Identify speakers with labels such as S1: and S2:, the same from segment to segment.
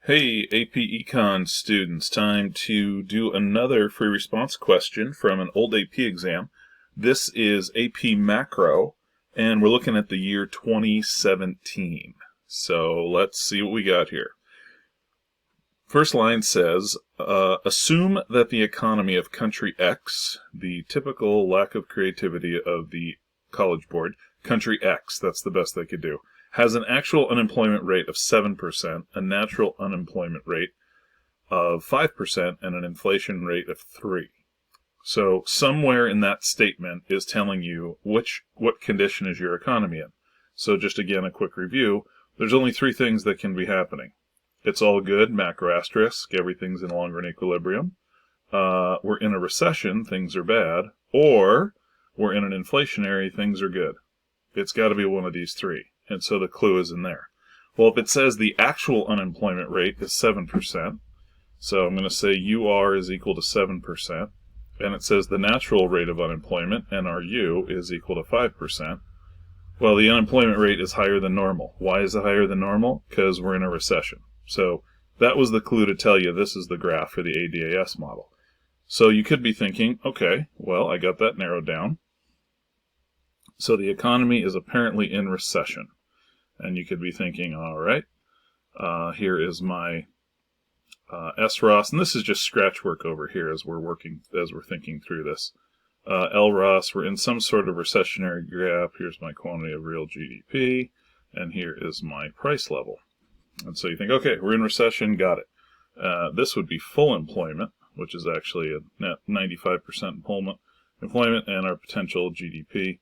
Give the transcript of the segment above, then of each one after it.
S1: Hey, AP Econ students, time to do another free response question from an old AP exam. This is AP Macro, and we're looking at the year 2017. So let's see what we got here. First line says, assume that the economy of country X, the typical lack of creativity of the College Board, country X, that's the best they could do, has an actual unemployment rate of 7%, a natural unemployment rate of 5%, and an inflation rate of 3%. So somewhere in that statement is telling you what condition is your economy in. So just again, a quick review. There's only three things that can be happening. It's all good, macro asterisk, everything's in long-run equilibrium. We're in a recession, things are bad. Or we're in an inflationary, things are good. It's got to be one of these three. And so the clue is in there. Well, if it says the actual unemployment rate is 7%, so I'm going to say UR is equal to 7%, and it says the natural rate of unemployment, NRU, is equal to 5%. Well, the unemployment rate is higher than normal. Why is it higher than normal? Because we're in a recession. So that was the clue to tell you this is the graph for the ADAS model. So you could be thinking, okay, well, I got that narrowed down. So the economy is apparently in recession. And you could be thinking, all right, here is my SROS, and this is just scratch work over here as we're thinking through this. LROS, we're in some sort of recessionary gap. Here's my quantity of real GDP, and here is my price level. And so you think, okay, we're in recession, got it. This would be full employment, which is actually a net 95% employment, and our potential GDP.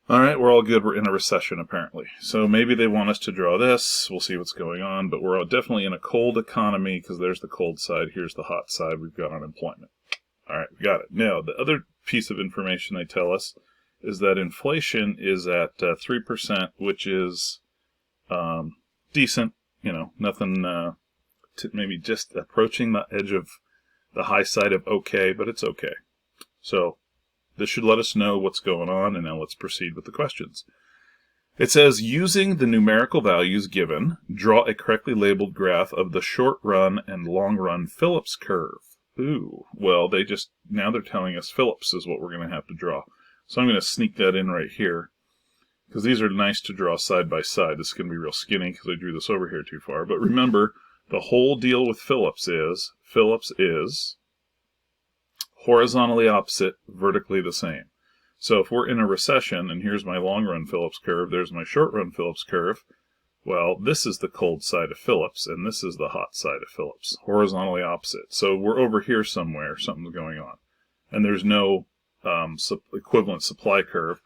S1: All right, we're all good. We're in a recession, apparently. So maybe they want us to draw this. We'll see what's going on. But we're definitely in a cold economy because there's the cold side. Here's the hot side. We've got unemployment. All right, we got it. Now, the other piece of information they tell us is that inflation is at 3%, which is decent. You know, nothing maybe just approaching the edge of the high side of okay, but it's okay. So this should let us know what's going on, and now let's proceed with the questions. It says, using the numerical values given, draw a correctly labeled graph of the short-run and long-run Phillips curve. Ooh, well, now they're telling us Phillips is what we're going to have to draw. So I'm going to sneak that in right here, because these are nice to draw side by side. This is going to be real skinny because I drew this over here too far. But remember, the whole deal with Phillips is horizontally opposite, vertically the same. So if we're in a recession, and here's my long-run Phillips curve, there's my short-run Phillips curve, well, this is the cold side of Phillips, and this is the hot side of Phillips, horizontally opposite. So we're over here somewhere, something's going on. And there's no equivalent supply curve.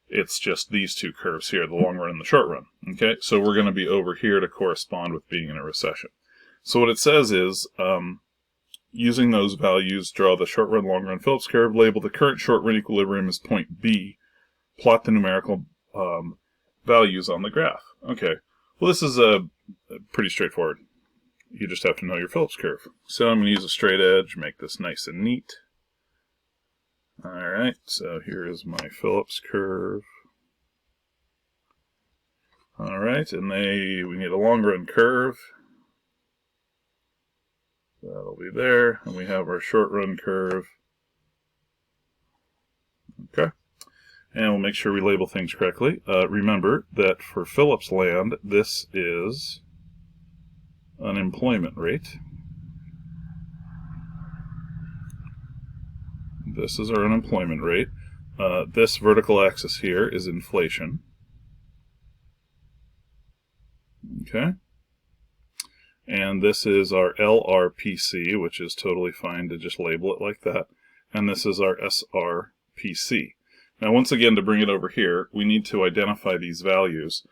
S1: It's just these two curves here, the long run and the short run. Okay, so we're going to be over here to correspond with being in a recession. So what it says is, using those values, draw the short-run, long-run Phillips curve, label the current short-run equilibrium as point B, plot the numerical values on the graph. Okay, well, this is pretty straightforward. You just have to know your Phillips curve. So I'm going to use a straight edge, make this nice and neat. All right, so here is my Phillips curve. All right, and we need a long-run curve. That'll be there, and we have our short-run curve. Okay, and we'll make sure we label things correctly. Remember that for Phillips land, this is unemployment rate. This is our unemployment rate. This vertical axis here is inflation. Okay. And this is our LRPC, which is totally fine to just label it like that. And this is our SRPC. Now, once again, to bring it over here, we need to identify these values.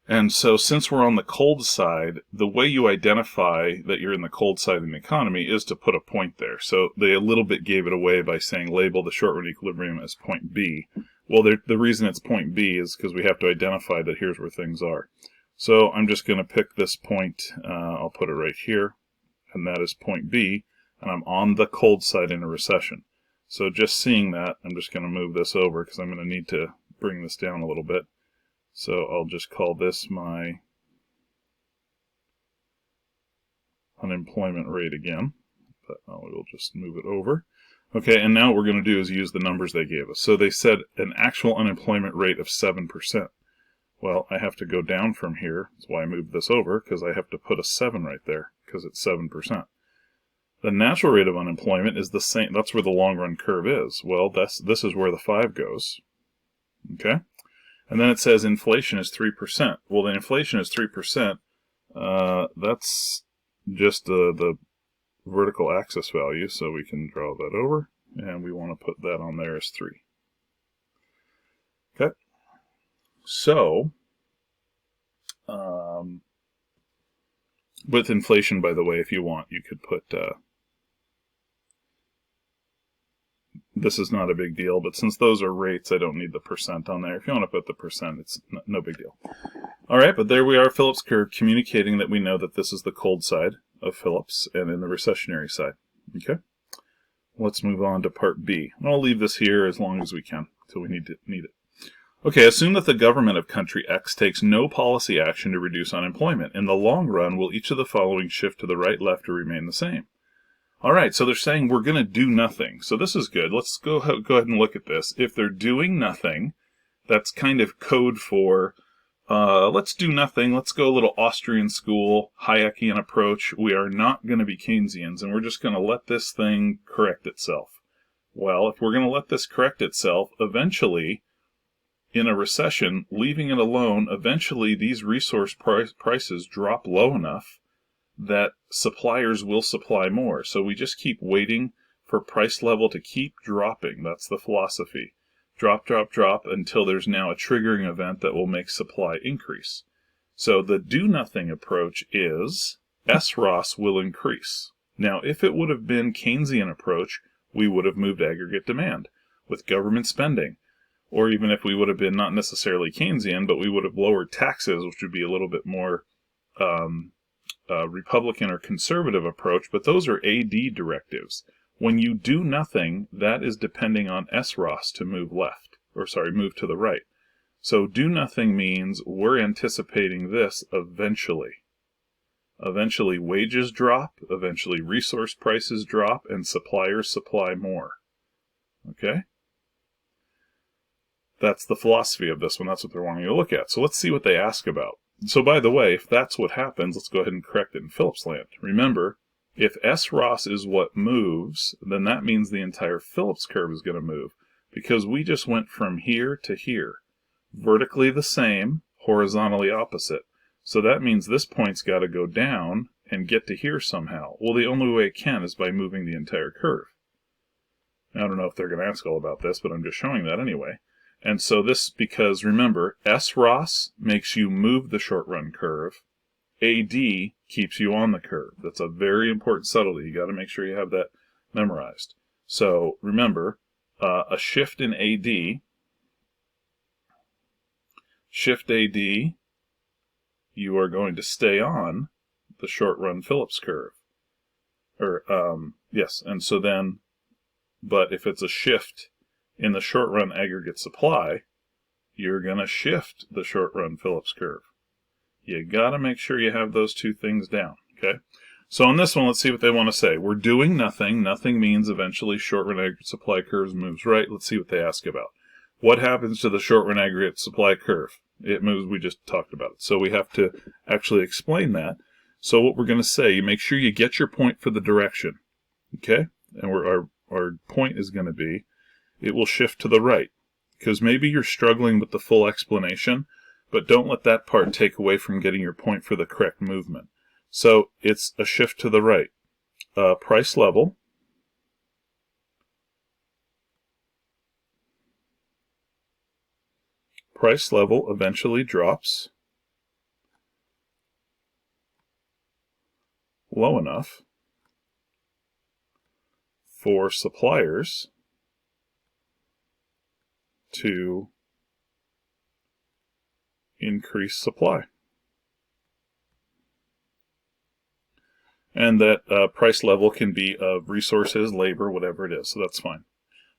S1: And so since we're on the cold side, the way you identify that you're in the cold side of the economy is to put a point there. So they a little bit gave it away by saying label the short-run equilibrium as point B. Well, the reason it's point B is because we have to identify that here's where things are. So I'm just going to pick this point, I'll put it right here, and that is point B, and I'm on the cold side in a recession. So just seeing that, I'm just going to move this over because I'm going to need to bring this down a little bit. So I'll just call this my unemployment rate again, but we'll just move it over. Okay, and now what we're going to do is use the numbers they gave us. So they said an actual unemployment rate of 7%. Well, I have to go down from here. That's why I moved this over, because I have to put a 7 right there, because it's 7%. The natural rate of unemployment is the same. That's where the long-run curve is. Well, this is where the 5 goes. Okay? And then it says inflation is 3%. Well, the inflation is 3%. That's just the vertical axis value, so we can draw that over, and we want to put that on there as 3. Okay? So, with inflation, by the way, if you want, you could put, this is not a big deal, but since those are rates, I don't need the percent on there. If you want to put the percent, it's no big deal. All right, but there we are, Phillips curve, communicating that we know that this is the cold side of Phillips and in the recessionary side. Okay? Let's move on to part B. I'll leave this here as long as we can until we need it. Okay, assume that the government of country X takes no policy action to reduce unemployment. In the long run, will each of the following shift to the right, left, or remain the same? All right, so they're saying we're going to do nothing. So this is good. Let's go ahead and look at this. If they're doing nothing, that's kind of code for let's do nothing. Let's go a little Austrian school, Hayekian approach. We are not going to be Keynesians, and we're just going to let this thing correct itself. Well, if we're going to let this correct itself, eventually, in a recession, leaving it alone, eventually these resource prices drop low enough that suppliers will supply more. So we just keep waiting for price level to keep dropping. That's the philosophy. Drop, drop, drop until there's now a triggering event that will make supply increase. So the do-nothing approach is SROS will increase. Now, if it would have been Keynesian approach, we would have moved aggregate demand with government spending. Or even if we would have been not necessarily Keynesian, but we would have lowered taxes, which would be a little bit more Republican or conservative approach, but those are AD directives. When you do nothing, that is depending on SROS to move move to the right. So do nothing means we're anticipating this eventually. Eventually wages drop, eventually resource prices drop, and suppliers supply more. Okay? That's the philosophy of this one. That's what they're wanting to look at. So let's see what they ask about. So by the way, if that's what happens, let's go ahead and correct it in Phillips land. Remember, if SROS is what moves, then that means the entire Phillips curve is going to move, because we just went from here to here. Vertically the same, horizontally opposite. So that means this point's got to go down and get to here somehow. Well, the only way it can is by moving the entire curve. Now, I don't know if they're going to ask all about this, but I'm just showing that anyway. And so this, because remember, SROS makes you move the short-run curve. AD keeps you on the curve. That's a very important subtlety. You got to make sure you have that memorized. So remember, a shift in AD, you are going to stay on the short-run Phillips curve. Yes, and so then, but if it's a shift in the short-run aggregate supply, you're going to shift the short-run Phillips curve. You got to make sure you have those two things down, okay? So on this one, let's see what they want to say. We're doing nothing. Nothing means eventually short-run aggregate supply curves moves right. Let's see what they ask about. What happens to the short-run aggregate supply curve? It moves, we just talked about it. So we have to actually explain that. So what we're going to say, you make sure you get your point for the direction, okay? And our point is going to be, it will shift to the right, because maybe you're struggling with the full explanation, but don't let that part take away from getting your point for the correct movement. So it's a shift to the right. Price level eventually drops low enough for suppliers to increase supply. And that price level can be of resources, labor, whatever it is. So that's fine.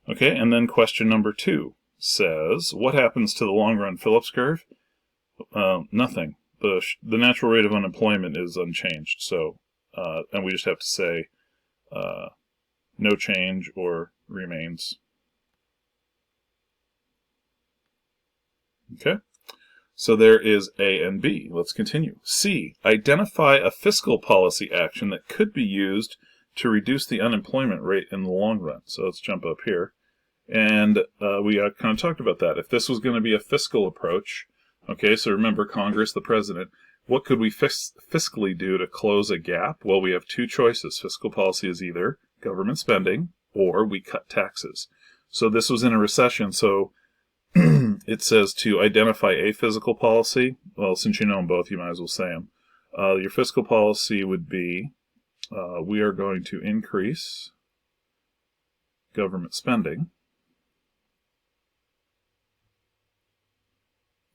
S1: Okay, and then question number 2 says, what happens to the long-run Phillips curve? Nothing. The natural rate of unemployment is unchanged. So and we just have to say no change or remains. Okay, so there is A and B. Let's continue. C, identify a fiscal policy action that could be used to reduce the unemployment rate in the long run. So let's jump up here. And we kind of talked about that. If this was going to be a fiscal approach, okay, so remember Congress, the president, what could we fiscally do to close a gap? Well, we have two choices. Fiscal policy is either government spending or we cut taxes. So this was in a recession, so it says to identify a fiscal policy. Well, since you know them both, you might as well say them. Your fiscal policy would be we are going to increase government spending.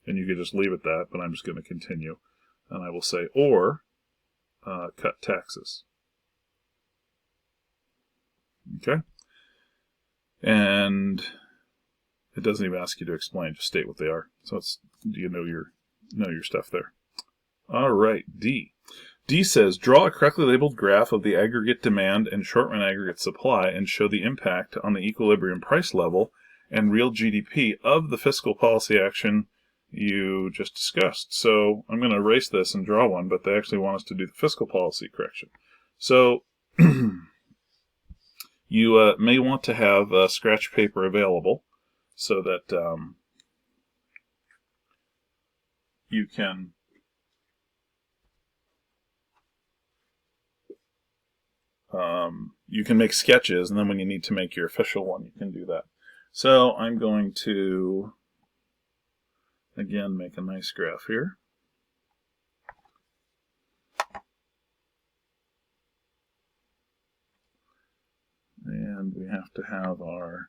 S1: And you could just leave it that, but I'm just going to continue. And I will say, or cut taxes. Okay? And it doesn't even ask you to explain, just state what they are. So it's, you know your stuff there. All right, D. D says, draw a correctly labeled graph of the aggregate demand and short-run aggregate supply and show the impact on the equilibrium price level and real GDP of the fiscal policy action you just discussed. So I'm going to erase this and draw one, but they actually want us to do the fiscal policy correction. So you may want to have scratch paper available so that you can make sketches, and then when you need to make your official one, you can do that. So I'm going to again make a nice graph here. And we have to have our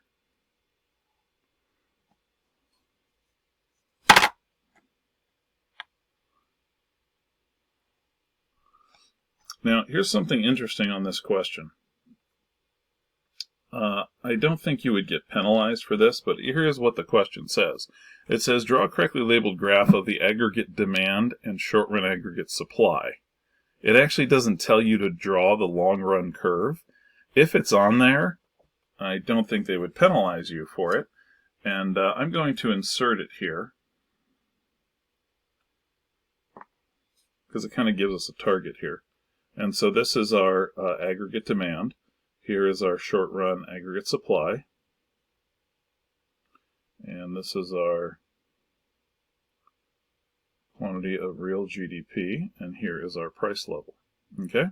S1: now, here's something interesting on this question. I don't think you would get penalized for this, but here's what the question says. It says, draw a correctly labeled graph of the aggregate demand and short-run aggregate supply. It actually doesn't tell you to draw the long-run curve. If it's on there, I don't think they would penalize you for it. And I'm going to insert it here, because it kind of gives us a target here. And so this is our aggregate demand. Here is our short-run aggregate supply. And this is our quantity of real GDP. And here is our price level. Okay?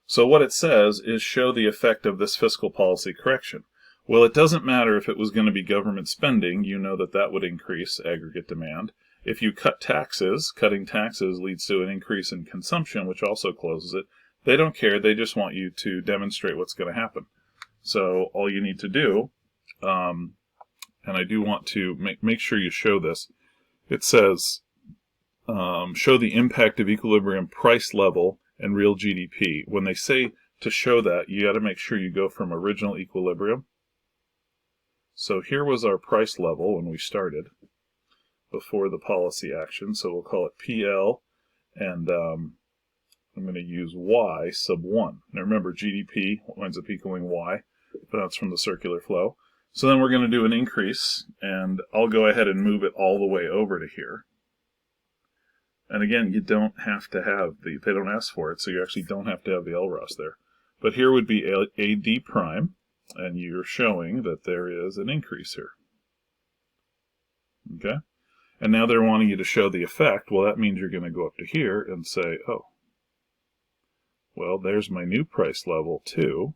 S1: So what it says is show the effect of this fiscal policy correction. Well, it doesn't matter if it was going to be government spending. You know that that would increase aggregate demand. If you cut taxes, cutting taxes leads to an increase in consumption, which also closes it. They don't care. They just want you to demonstrate what's going to happen. So all you need to do, and I do want to make sure you show this, it says show the impact of equilibrium price level and real GDP. When they say to show that, you got to make sure you go from original equilibrium. So here was our price level when we started, before the policy action. So we'll call it PL, and I'm going to use Y sub 1. Now remember, GDP winds up equaling Y, but that's from the circular flow. So then we're going to do an increase, and I'll go ahead and move it all the way over to here. And again, you don't have to have they don't ask for it, so you actually don't have to have the LROS there. But here would be AD prime, and you're showing that there is an increase here. Okay? And now they're wanting you to show the effect. Well, that means you're going to go up to here and say, oh, well, there's my new price level too.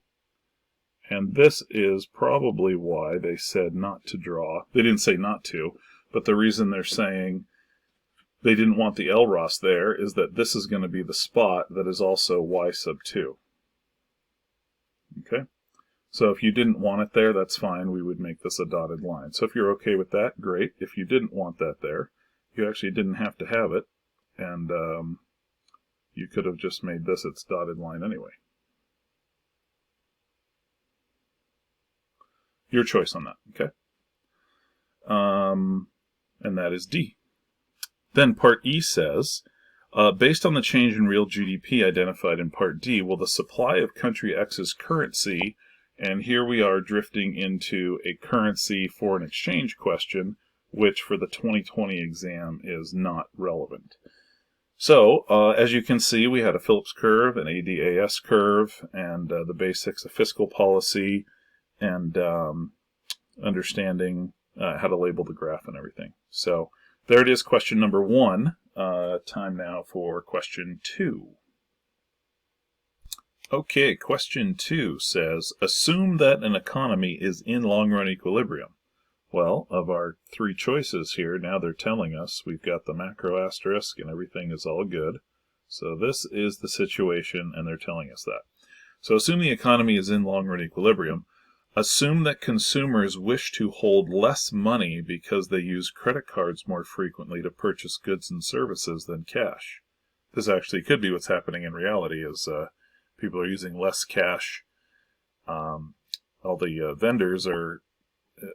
S1: And this is probably why they said not to draw. They didn't say not to, but the reason they're saying they didn't want the LROS there is that this is going to be the spot that is also Y sub 2. Okay? So if you didn't want it there, that's fine. We would make this a dotted line. So if you're okay with that, great. If you didn't want that there, you actually didn't have to have it. And you could have just made this its dotted line anyway. Your choice on that, okay? And that is D. Then part E says, Based on the change in real GDP identified in Part D, will the supply of country X's currency, and here we are drifting into a currency foreign exchange question, which for the 2020 exam is not relevant. So, as you can see, we had a Phillips curve, an ADAS curve, and the basics of fiscal policy, and understanding how to label the graph and everything. So, there it is, question number 1. Time now for question 2. Okay, question 2 says, assume that an economy is in long-run equilibrium. Well, of our 3 choices here, now they're telling us we've got the macro asterisk and everything is all good. So this is the situation, and they're telling us that. So assume the economy is in long-run equilibrium. Assume that consumers wish to hold less money because they use credit cards more frequently to purchase goods and services than cash. This actually could be what's happening in reality, is people are using less cash. All the vendors are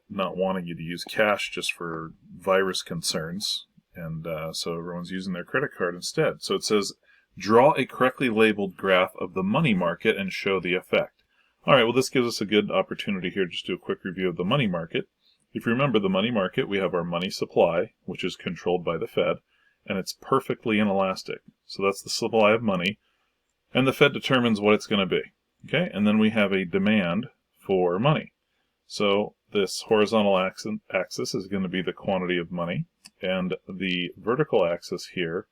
S1: not wanting you to use cash just for virus concerns, and so everyone's using their credit card instead. So it says, draw a correctly labeled graph of the money market and show the effect. All right, well, this gives us a good opportunity here just to do a quick review of the money market. If you remember the money market, we have our money supply, which is controlled by the Fed, and it's perfectly inelastic. So that's the supply of money, and the Fed determines what it's going to be. Okay, and then we have a demand for money. So this horizontal axis is going to be the quantity of money, and the vertical axis here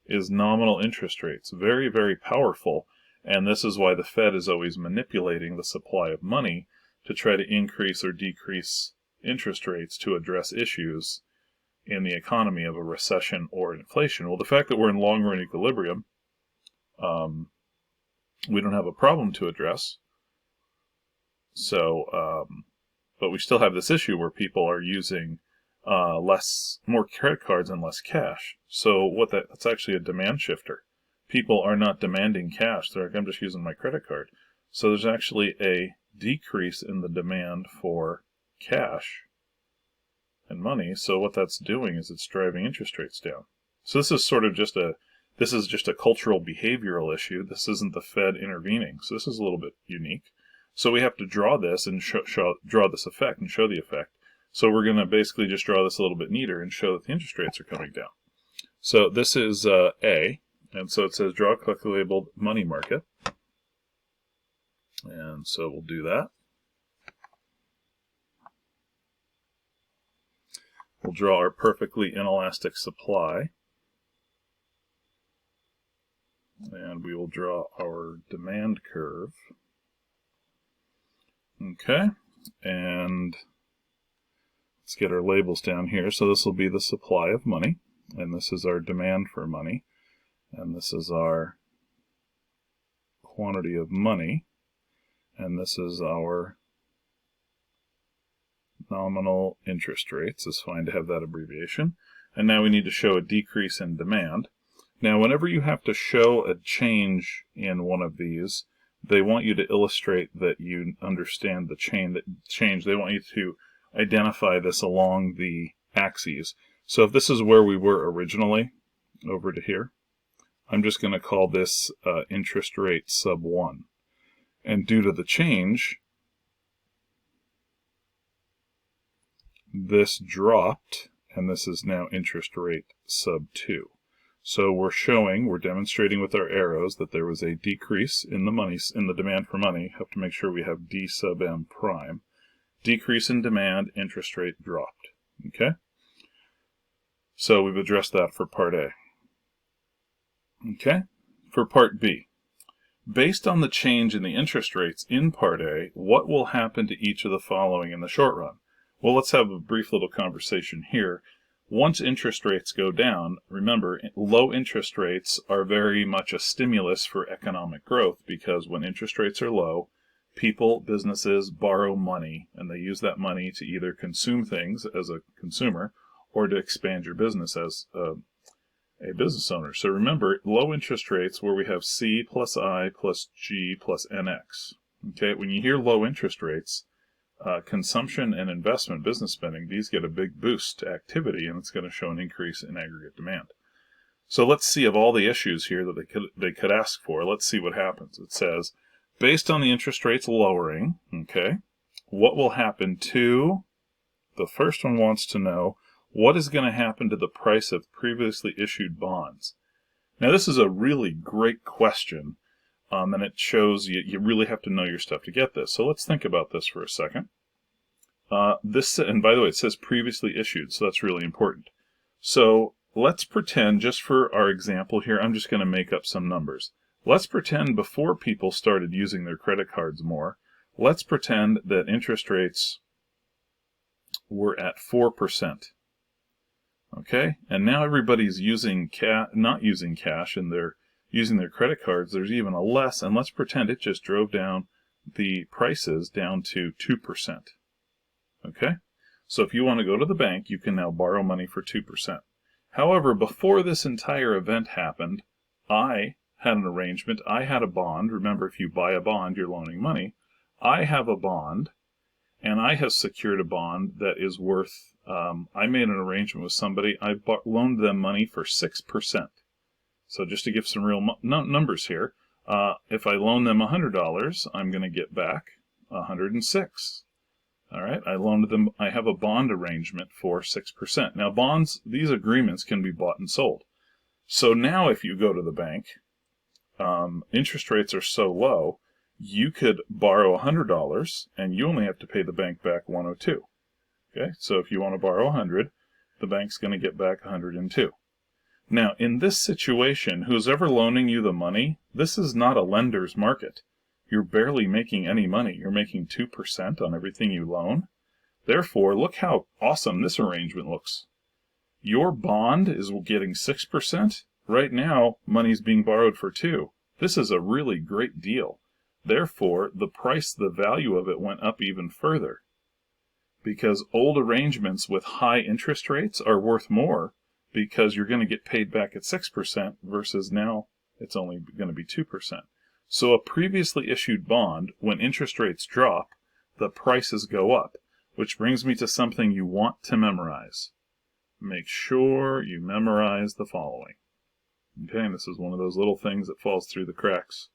S1: is nominal interest rates. Very, very powerful. And this is why the Fed is always manipulating the supply of money to try to increase or decrease interest rates to address issues in the economy of a recession or inflation. Well, the fact that we're in long-run equilibrium, we don't have a problem to address. So, but we still have this issue where people are using more credit cards and less cash. So that's actually a demand shifter. People are not demanding cash. They're like, I'm just using my credit card. So there's actually a decrease in the demand for cash and money. So what that's doing is it's driving interest rates down. So this is sort of just a cultural behavioral issue. This isn't the Fed intervening. So this is a little bit unique. So we have to draw this and draw this effect and show the effect. So we're going to basically just draw this a little bit neater and show that the interest rates are coming down. So this is A. And so it says draw a correctly labeled money market. And so we'll do that. We'll draw our perfectly inelastic supply. And we will draw our demand curve. Okay. And let's get our labels down here. So this will be the supply of money. And this is our demand for money. And this is our quantity of money, and this is our nominal interest rates. It's fine to have that abbreviation. And now we need to show a decrease in demand. Now, whenever you have to show a change in one of these, they want you to illustrate that you understand the change. They want you to identify this along the axes. So if this is where we were originally, over to here, I'm just going to call this interest rate sub 1. And due to the change, this dropped, and this is now interest rate sub 2. So we're demonstrating with our arrows that there was a decrease in the demand for money. Have to make sure we have D sub M prime. Decrease in demand, interest rate dropped. Okay? So we've addressed that for part A. Okay, for part B. Based on the change in the interest rates in part A, what will happen to each of the following in the short run? Well, let's have a brief little conversation here. Once interest rates go down, remember, low interest rates are very much a stimulus for economic growth, because when interest rates are low, people, businesses borrow money, and they use that money to either consume things as a consumer or to expand your business as a business owner. So remember, low interest rates where we have C plus I plus G plus NX. Okay, when you hear low interest rates, consumption and investment, business spending, these get a big boost to activity, and it's going to show an increase in aggregate demand. So let's see, of all the issues here that they could ask for, let's see what happens. It says, based on the interest rates lowering, okay, what will happen to, the first one wants to know, what is going to happen to the price of previously issued bonds? Now, this is a really great question, and it shows you really have to know your stuff to get this. So let's think about this for a second. And by the way, it says previously issued, so that's really important. So let's pretend, just for our example here, I'm just going to make up some numbers. Let's pretend before people started using their credit cards more, let's pretend that interest rates were at 4%. Okay, and now everybody's using not using cash, and they're using their credit cards. There's even a less, and let's pretend it just drove down the prices down to 2%. Okay, so if you want to go to the bank, you can now borrow money for 2%. However, before this entire event happened, I had an arrangement. I had a bond. Remember, if you buy a bond, you're loaning money. I have a bond, and I have secured a bond that is worth, I made an arrangement with somebody. I loaned them money for 6%. So just to give some real numbers here, if I loan them $100, I'm going to get back 106. All right, I loaned them, I have a bond arrangement for 6%. Now bonds, these agreements can be bought and sold. So now if you go to the bank, interest rates are so low, you could borrow $100 and you only have to pay the bank back 102. Okay, so if you want to borrow 100, the bank's going to get back 102. Now, in this situation, who's ever loaning you the money, this is not a lender's market. You're barely making any money. You're making 2% on everything you loan. Therefore, look how awesome this arrangement looks. Your bond is getting 6%. Right now, money's being borrowed for 2%. This is a really great deal. Therefore, the value of it went up even further. Because old arrangements with high interest rates are worth more, because you're going to get paid back at 6% versus now it's only going to be 2%. So a previously issued bond, when interest rates drop, the prices go up, which brings me to something you want to memorize. Make sure you memorize the following. Okay, and this is one of those little things that falls through the cracks.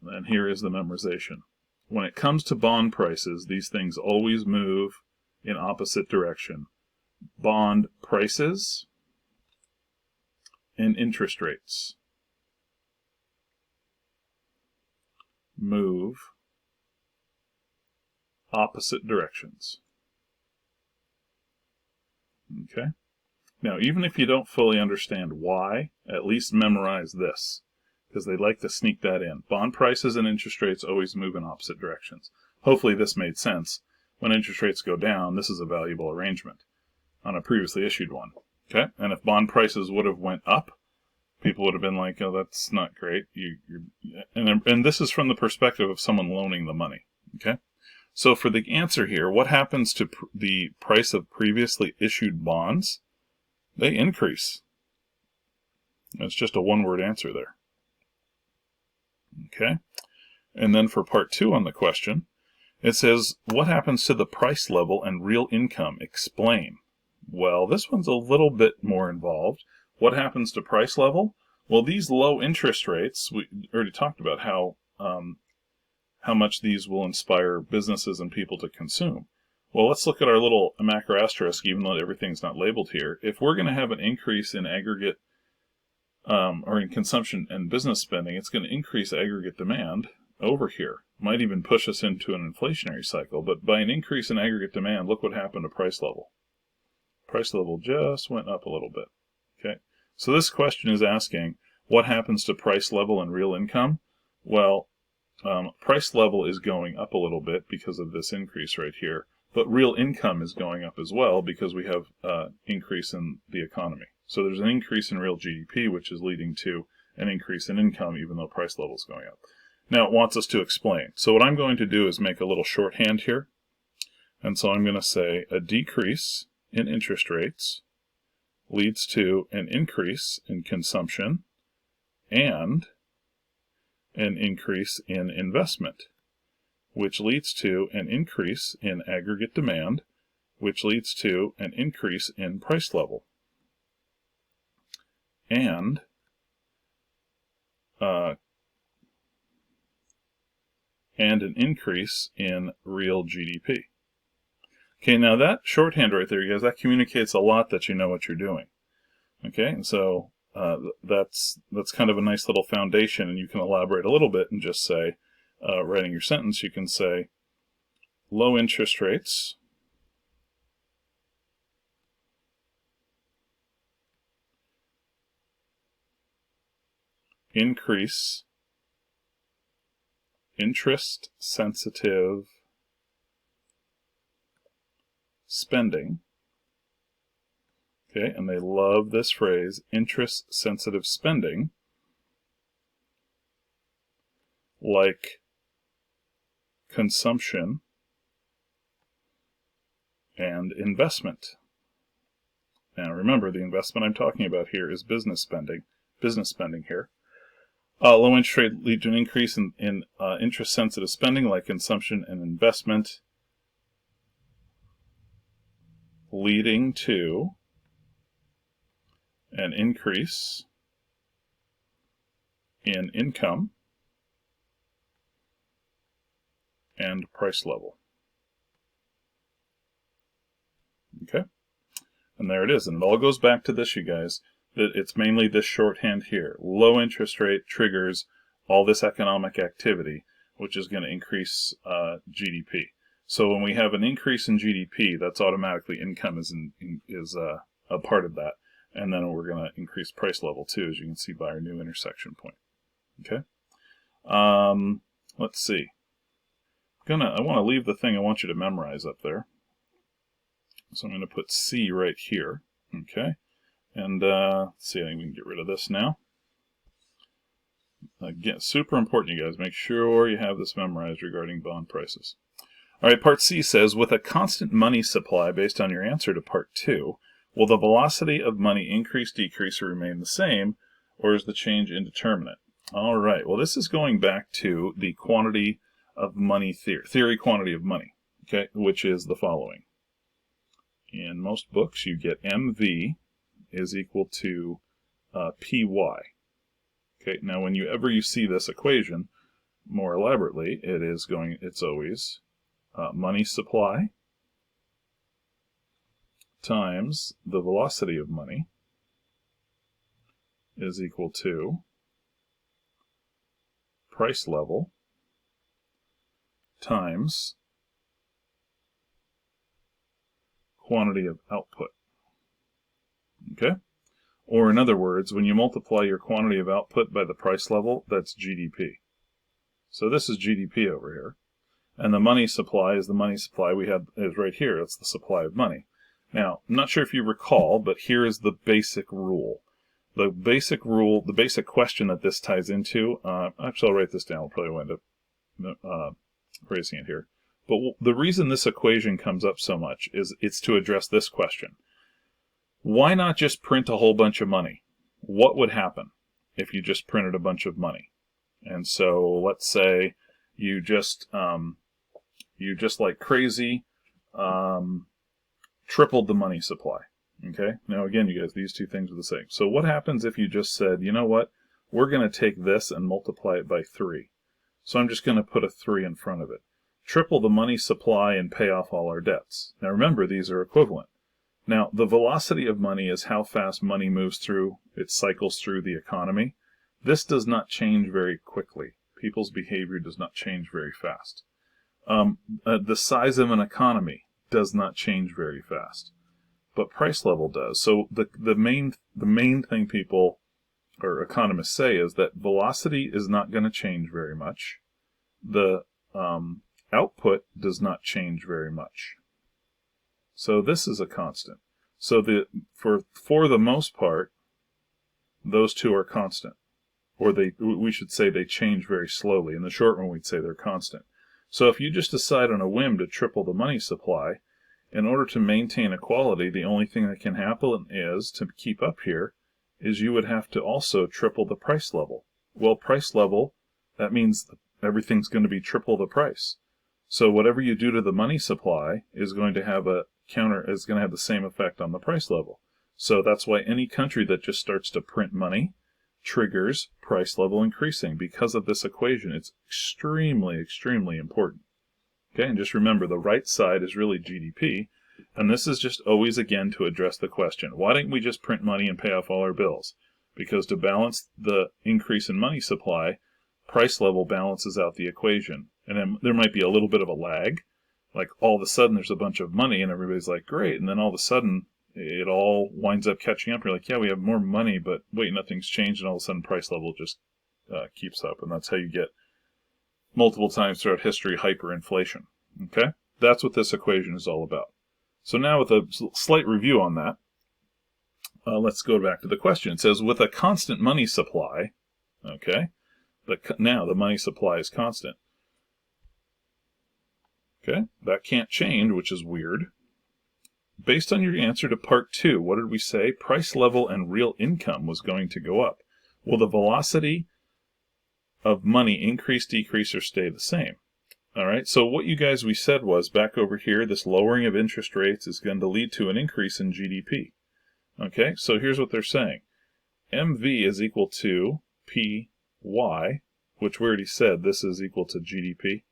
S1: And here is the memorization. When it comes to bond prices, these things always move in opposite direction. Bond prices and interest rates move opposite directions. Okay? Now, even if you don't fully understand why, at least memorize this, because they like to sneak that in. Bond prices and interest rates always move in opposite directions. Hopefully this made sense. When interest rates go down, this is a valuable arrangement on a previously issued one. Okay? And if bond prices would have went up, people would have been like, oh, that's not great. And this is from the perspective of someone loaning the money. Okay? So for the answer here, what happens to the price of previously issued bonds? They increase. It's just a one-word answer there. Okay? And then for part 2 on the question, it says, what happens to the price level and real income? Explain. Well, this one's a little bit more involved. What happens to price level? Well, these low interest rates, we already talked about how much these will inspire businesses and people to consume. Well, let's look at our little macro asterisk, even though everything's not labeled here. If we're going to have an increase in aggregate or in consumption and business spending, it's going to increase aggregate demand over here. Might even push us into an inflationary cycle, but by an increase in aggregate demand, look what happened to price level. Price level just went up a little bit. Okay, so this question is asking, what happens to price level and real income? Well, price level is going up a little bit because of this increase right here, but real income is going up as well because we have increase in the economy. So there's an increase in real GDP, which is leading to an increase in income, even though price level is going up. Now it wants us to explain. So what I'm going to do is make a little shorthand here. And so I'm going to say a decrease in interest rates leads to an increase in consumption and an increase in investment, which leads to an increase in aggregate demand, which leads to an increase in price level. and an increase in real GDP. Okay, now that shorthand right there, you guys, that communicates a lot that you know what you're doing. Okay, and so that's kind of a nice little foundation, and you can elaborate a little bit and just say, writing your sentence, you can say, low interest rates increase interest-sensitive spending. Okay, and they love this phrase, interest-sensitive spending, like consumption and investment. Now remember, the investment I'm talking about here is business spending here. Low interest rate lead to an increase in interest-sensitive spending like consumption and investment, leading to an increase in income and price level. Okay? And there it is. And it all goes back to this, you guys, that it's mainly this shorthand here. Low interest rate triggers all this economic activity, which is going to increase GDP. So when we have an increase in GDP, that's automatically income is a part of that. And then we're going to increase price level too, as you can see by our new intersection point. Okay? Let's see. I want to leave the thing I want you to memorize up there. So I'm going to put C right here. Okay? And let's see, I think we can get rid of this now. Again, super important, you guys. Make sure you have this memorized regarding bond prices. All right, part C says, with a constant money supply based on your answer to part 2, will the velocity of money increase, decrease, or remain the same, or is the change indeterminate? All right, well, this is going back to the quantity of money theory quantity of money, okay, which is the following. In most books, you get MV is equal to PY. Okay, now whenever you see this equation more elaborately, it's always money supply times the velocity of money is equal to price level times quantity of output. Okay? Or in other words, when you multiply your quantity of output by the price level, that's GDP. So this is GDP over here. And the money supply is the money supply we have is right here. It's the supply of money. Now, I'm not sure if you recall, but here is the basic rule. The basic question that this ties into, actually I'll write this down. I'll probably wind up erasing it here. But the reason this equation comes up so much is it's to address this question. Why not just print a whole bunch of money? What would happen if you just printed a bunch of money? And so let's say you just like crazy tripled the money supply. Okay? Now again, you guys, these two things are the same. So what happens if you just said, you know what? We're going to take this and multiply it by 3. So I'm just going to put a 3 in front of it. Triple the money supply and pay off all our debts. Now remember, these are equivalent. Now, the velocity of money is how fast money moves through, it cycles through the economy. This does not change very quickly. People's behavior does not change very fast. The size of an economy does not change very fast, but price level does. So the main thing people or economists say is that velocity is not going to change very much. The output does not change very much. So this is a constant. So for the most part, those two are constant. Or we should say they change very slowly. In the short run, we'd say they're constant. So if you just decide on a whim to triple the money supply, in order to maintain equality, the only thing that can happen is, to keep up here, is you would have to also triple the price level. Well, price level, that means everything's going to be triple the price. So whatever you do to the money supply is going to have the same effect on the price level. So that's why any country that just starts to print money triggers price level increasing because of this equation. It's extremely, extremely important. Okay, and just remember the right side is really GDP, and this is just always again to address the question, why don't we just print money and pay off all our bills? Because to balance the increase in money supply, price level balances out the equation. And then there might be a little bit of a lag, like all of a sudden there's a bunch of money and everybody's like, great, and then all of a sudden it all winds up catching up. You're like, yeah, we have more money, but wait, nothing's changed, and all of a sudden price level just keeps up, and that's how you get multiple times throughout history hyperinflation. Okay, that's what this equation is all about. So now with a slight review on that, let's go back to the question. It says, with a constant money supply, okay, now the money supply is constant. Okay, that can't change, which is weird. Based on your answer to part 2, what did we say? Price level and real income was going to go up. Will the velocity of money increase, decrease, or stay the same? All right, so what we said was, back over here, this lowering of interest rates is going to lead to an increase in GDP. Okay, so here's what they're saying. MV is equal to PY, which we already said this is equal to GDP.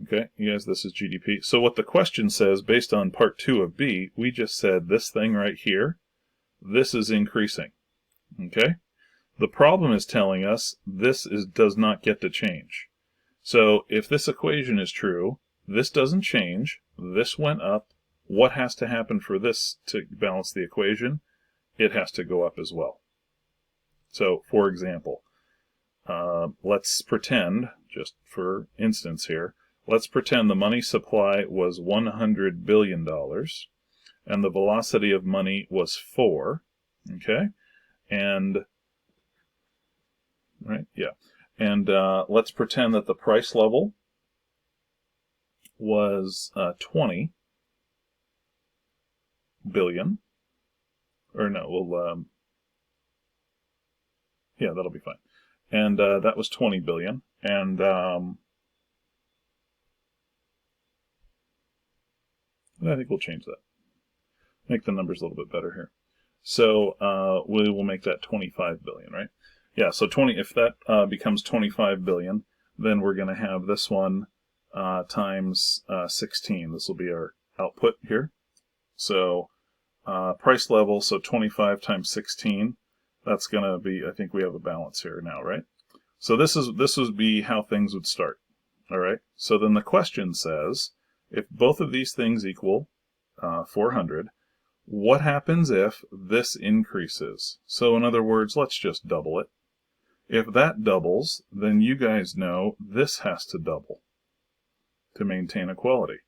S1: Okay, yes, this is GDP. So what the question says, based on part 2 of B, we just said this thing right here, this is increasing. Okay? The problem is telling us this does not get to change. So if this equation is true, this doesn't change, this went up. What has to happen for this to balance the equation? It has to go up as well. So, for example, let's pretend, just for instance here, let's pretend the money supply was $100 billion and the velocity of money was 4. Okay? And, right, yeah. And let's pretend that the price level was 20 billion. Or no, we'll, yeah, that'll be fine. And that was 20 billion. And I think we'll change that. Make the numbers a little bit better here. So we will make that 25 billion, right? Yeah, so if that becomes 25 billion, then we're going to have this one times 16. This will be our output here. So price level, so 25 times 16, that's going to be, I think we have a balance here now, right? So this would be how things would start, all right? So then the question says, if both of these things equal 400, what happens if this increases? So in other words, let's just double it. If that doubles, then you guys know this has to double to maintain equality.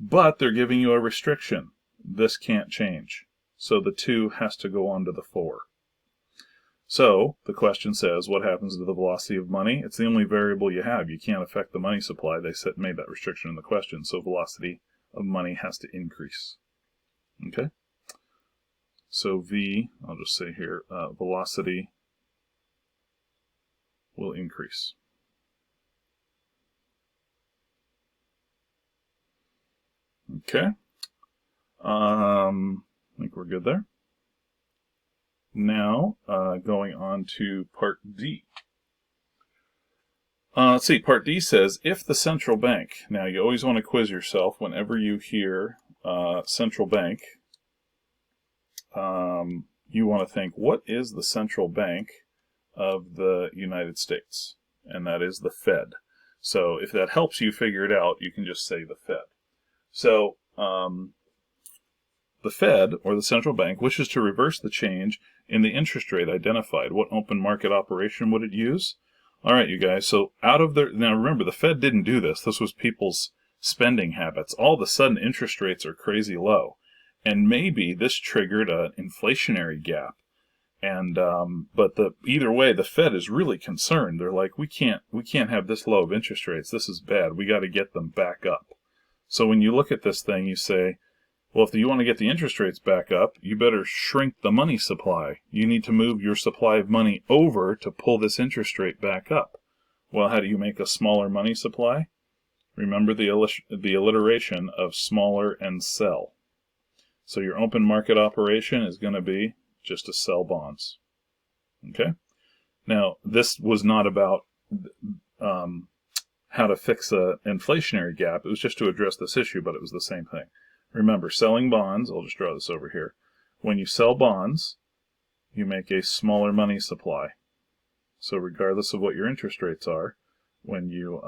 S1: But they're giving you a restriction. This can't change. So the 2 has to go on to the 4. So the question says, what happens to the velocity of money? It's the only variable you have. You can't affect the money supply. They made that restriction in the question. So velocity of money has to increase. Okay? So V, I'll just say here, velocity will increase. Okay. I think we're good there. Now, going on to part D. Let's see, part D says, if the central bank, now you always want to quiz yourself whenever you hear central bank, you want to think, what is the central bank of the United States? And that is the Fed. So if that helps you figure it out, you can just say the Fed. So the Fed, or the central bank, wishes to reverse the change in the interest rate identified. What open market operation would it use? All right, you guys, so now remember, the Fed didn't do this. This was people's spending habits. All of a sudden, interest rates are crazy low. And maybe this triggered an inflationary gap. And but either way, the Fed is really concerned. They're like, we can't have this low of interest rates. This is bad. We got to get them back up. So when you look at this thing, you say, well, if you want to get the interest rates back up, you better shrink the money supply. You need to move your supply of money over to pull this interest rate back up. Well, how do you make a smaller money supply? Remember the alliteration of smaller and sell. So your open market operation is going to be just to sell bonds. Okay? Now, this was not about how to fix an inflationary gap. It was just to address this issue, but it was the same thing. Remember, selling bonds, I'll just draw this over here. When you sell bonds, you make a smaller money supply. So regardless of what your interest rates are, when you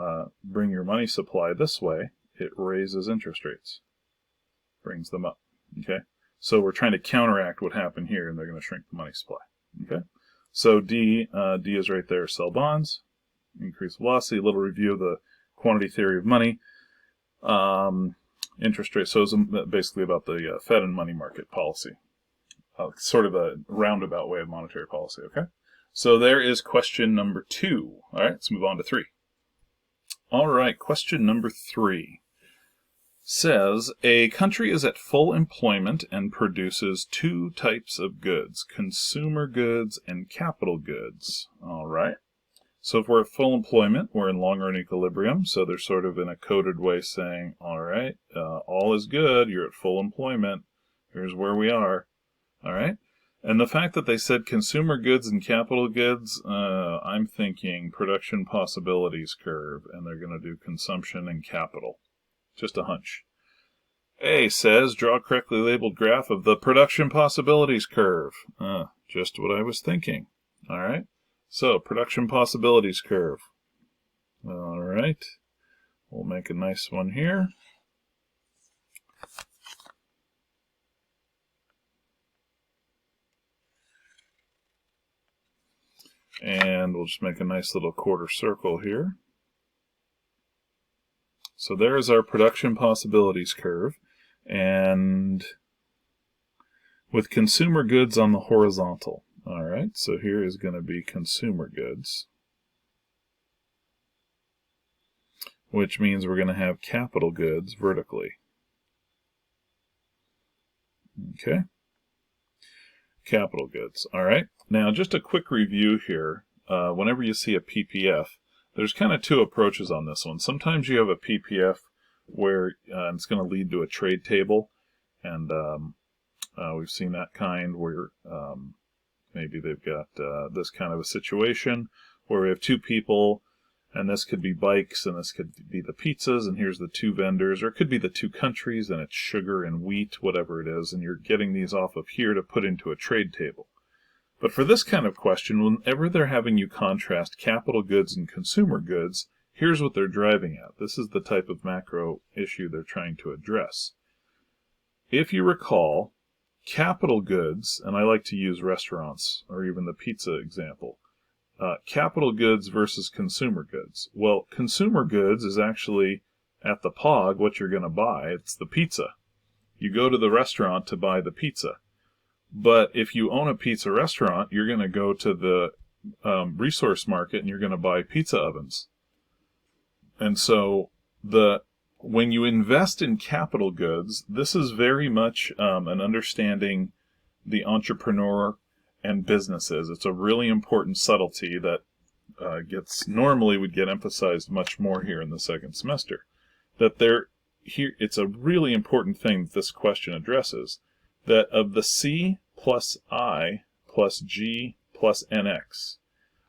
S1: bring your money supply this way, it raises interest rates, brings them up. Okay, so we're trying to counteract what happened here, and they're going to shrink the money supply. Okay, so D is right there. Sell bonds, increase velocity. A little review of the quantity theory of money. Interest rate. So it's basically about the Fed and money market policy. Sort of a roundabout way of monetary policy. Okay, so there is question number 2. All right, let's move on to 3. All right, question number 3 says, a country is at full employment and produces 2 types of goods, consumer goods and capital goods. All right. So if we're at full employment, we're in long-run equilibrium, so they're sort of in a coded way saying, all right, all is good, you're at full employment, here's where we are. All right. And the fact that they said consumer goods and capital goods, I'm thinking production possibilities curve, and they're going to do consumption and capital. Just a hunch. A says, draw a correctly labeled graph of the production possibilities curve. Just what I was thinking. All right. So, production possibilities curve. All right. We'll make a nice one here. And we'll just make a nice little quarter circle here. So there's our production possibilities curve, and with consumer goods on the horizontal. All right, so here is going to be consumer goods, which means we're going to have capital goods vertically. Okay, capital goods. All right, now just a quick review here. Whenever you see a PPF, there's kind of 2 approaches on this one. Sometimes you have a PPF where it's going to lead to a trade table, and we've seen that kind where maybe they've got this kind of a situation where we have 2 people, and this could be bikes, and this could be the pizzas, and here's the 2 vendors, or it could be the 2 countries, and it's sugar and wheat, whatever it is, and you're getting these off of here to put into a trade table. But for this kind of question, whenever they're having you contrast capital goods and consumer goods, here's what they're driving at. This is the type of macro issue they're trying to address. If you recall, capital goods, and I like to use restaurants or even the pizza example, capital goods versus consumer goods. Well, consumer goods is actually at the POG what you're going to buy. It's the pizza. You go to the restaurant to buy the pizza. But if you own a pizza restaurant, you're going to go to the resource market and you're going to buy pizza ovens. And so when you invest in capital goods, this is very much an understanding the entrepreneur and businesses. It's a really important subtlety that normally would get emphasized much more here in the second semester. It's a really important thing that this question addresses, that of the C plus I plus G plus NX,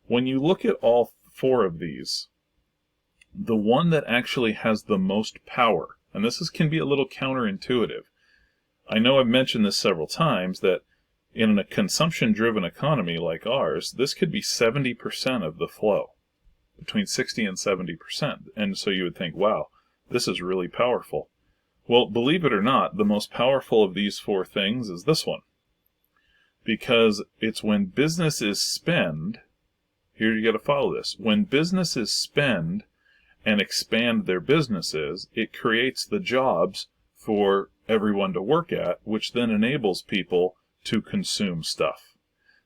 S1: when you look at all 4 of these, the one that actually has the most power, and this can be a little counterintuitive. I know I've mentioned this several times, that in a consumption-driven economy like ours, this could be 70% of the flow, between 60 and 70%. And so you would think, wow, this is really powerful. Well, believe it or not, the most powerful of these 4 things is this one. Because it's when businesses spend, here you got to follow this, when businesses spend and expand their businesses, it creates the jobs for everyone to work at, which then enables people to consume stuff.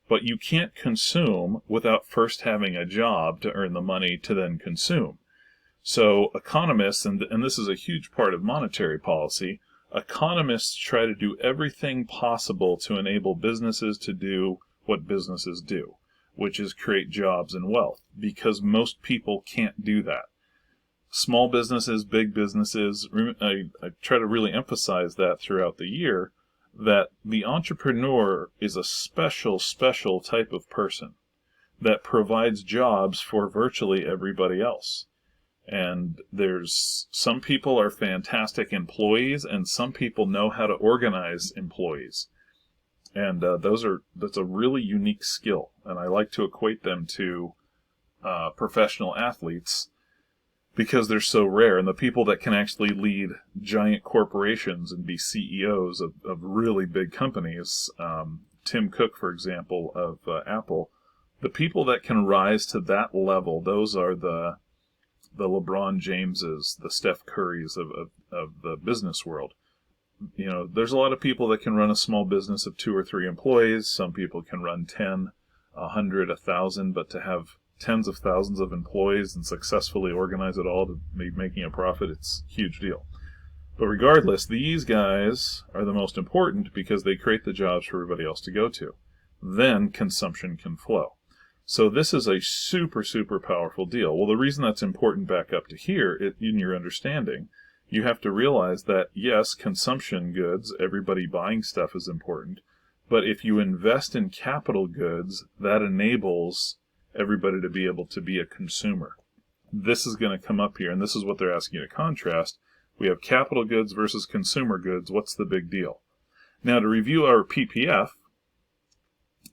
S1: But you can't consume without first having a job to earn the money to then consume. So economists, and this is a huge part of monetary policy, economists try to do everything possible to enable businesses to do what businesses do, which is create jobs and wealth, because most people can't do that. Small businesses, big businesses, I try to really emphasize that throughout the year, that the entrepreneur is a special type of person that provides jobs for virtually everybody else. And there's some people are fantastic employees, and some people know how to organize employees. And that's a really unique skill, and I like to equate them to professional athletes because they're so rare. And the people that can actually lead giant corporations and be CEOs of really big companies, Tim Cook, for example, of Apple, the people that can rise to that level, those are the LeBron Jameses, the Steph Currys of the business world. You know, there's a lot of people that can run a small business of 2 or 3 employees. Some people can run 10, 100, 1,000, but to have tens of thousands of employees and successfully organize it all to be making a profit, it's a huge deal. But regardless, these guys are the most important because they create the jobs for everybody else to go to. Then consumption can flow. So this is a super powerful deal. Well, the reason that's important back up to here, in your understanding, you have to realize that, yes, consumption goods, everybody buying stuff is important, but if you invest in capital goods, that enables everybody to be able to be a consumer. This is going to come up here, and this is what they're asking you to contrast. We have capital goods versus consumer goods. What's the big deal? Now, to review our PPF,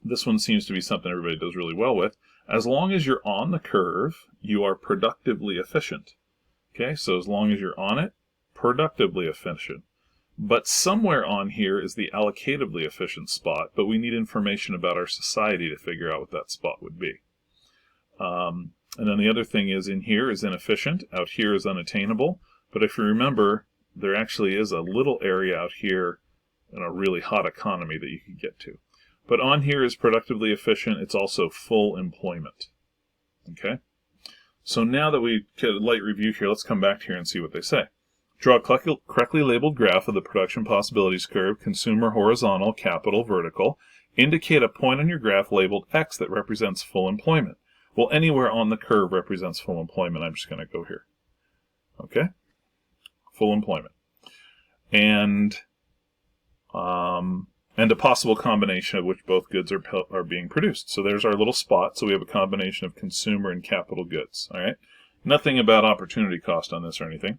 S1: this one seems to be something everybody does really well with. As long as you're on the curve, you are productively efficient. Okay, so as long as you're on it, productively efficient. But somewhere on here is the allocatively efficient spot, but we need information about our society to figure out what that spot would be. And then the other thing is in here is inefficient, out here is unattainable. But if you remember, there actually is a little area out here in a really hot economy that you can get to. But on here is productively efficient. It's also full employment. Okay? So now that we get a light review here, let's come back here and see what they say. Draw a correctly labeled graph of the production possibilities curve, consumer horizontal, capital vertical. Indicate a point on your graph labeled X that represents full employment. Well, anywhere on the curve represents full employment. I'm just going to go here. Okay? Full employment. And a possible combination of which both goods are being produced. So there's our little spot. So we have a combination of consumer and capital goods. All right. Nothing about opportunity cost on this or anything.